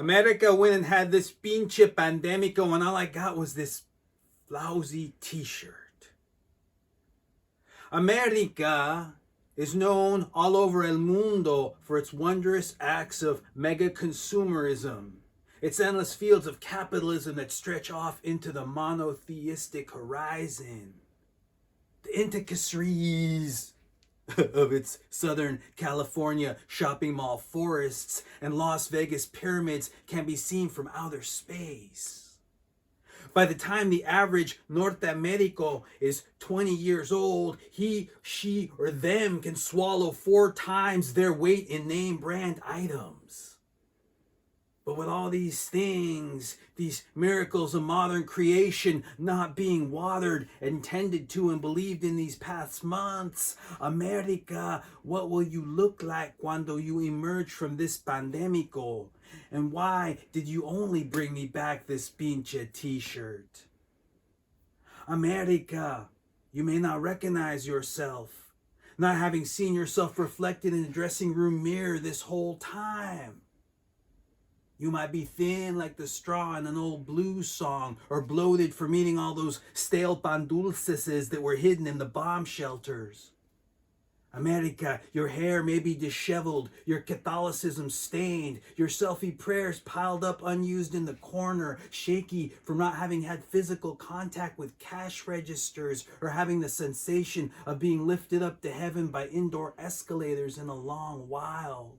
America went and had this pinche pandemico, and all I got was this lousy t-shirt. America is known all over el mundo for its wondrous acts of mega consumerism, its endless fields of capitalism that stretch off into the monotheistic horizon, the intricacies of its Southern California shopping mall forests and Las Vegas pyramids can be seen from outer space. By the time the average Norteamerico is 20 years old, he, she, or them can swallow 4 times their weight in name brand items. But with all these things, these miracles of modern creation not being watered and tended to and believed in these past months, America, what will you look like cuando you emerge from this pandemico? And why did you only bring me back this pinche t-shirt? America, you may not recognize yourself, not having seen yourself reflected in the dressing room mirror this whole time. You might be thin like the straw in an old blues song, or bloated from eating all those stale pan dulces that were hidden in the bomb shelters. America, your hair may be disheveled, your Catholicism stained, your selfie prayers piled up unused in the corner, shaky from not having had physical contact with cash registers or having the sensation of being lifted up to heaven by indoor escalators in a long while.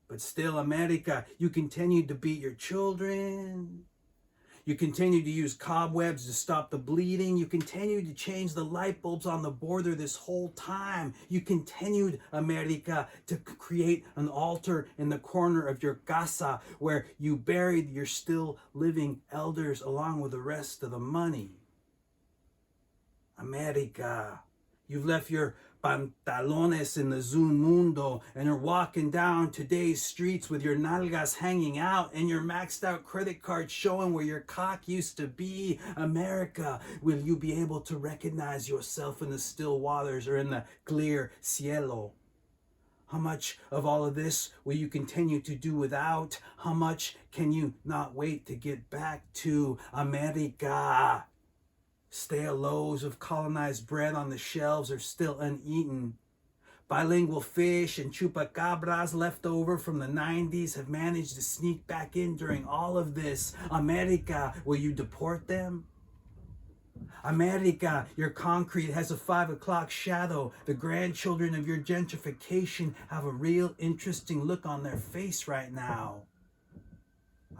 But still, America, you continue to beat your children. You continue to use cobwebs to stop the bleeding. You continue to change the light bulbs on the border this whole time. You continued, America, to create an altar in the corner of your casa where you buried your still living elders along with the rest of the money. America, you've left your pantalones in the Zoom Mundo and are walking down today's streets with your nalgas hanging out and your maxed out credit card showing where your cock used to be. America, will you be able to recognize yourself in the still waters or in the clear cielo? How much of all of this will you continue to do without? How much can you not wait to get back to? America? Stale loaves of colonized bread on the shelves are still uneaten. Bilingual fish and chupacabras left over from the 90s have managed to sneak back in during all of this. America, will you deport them? America, your concrete has a 5 o'clock shadow. The grandchildren of your gentrification have a real interesting look on their face right now.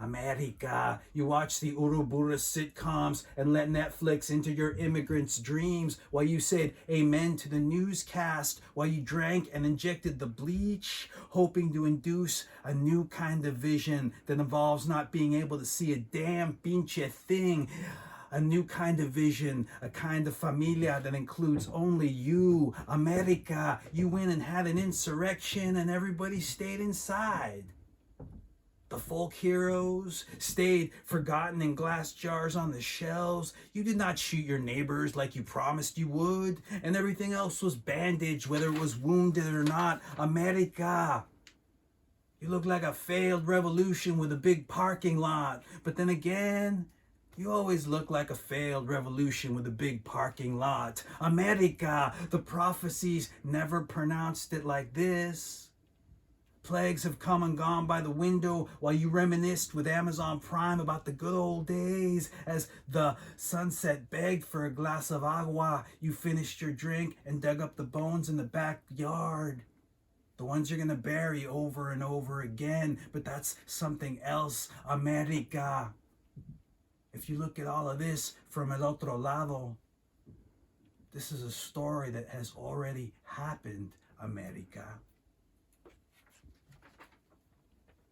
America, you watch the Urubura sitcoms and let Netflix into your immigrants' dreams while you said amen to the newscast, while you drank and injected the bleach, hoping to induce a new kind of vision that involves not being able to see a damn pinche thing. A new kind of vision, a kind of familia that includes only you. America, you went and had an insurrection and everybody stayed inside. The folk heroes stayed forgotten in glass jars on the shelves. You did not shoot your neighbors like you promised you would. And everything else was bandaged, whether it was wounded or not. America, you look like a failed revolution with a big parking lot. But then again, you always look like a failed revolution with a big parking lot. America, the prophecies never pronounced it like this. Plagues have come and gone by the window while you reminisced with Amazon Prime about the good old days. As the sunset begged for a glass of agua, you finished your drink and dug up the bones in the backyard. The ones you're going to bury over and over again. But that's something else, America. If you look at all of this from el otro lado, this is a story that has already happened, America.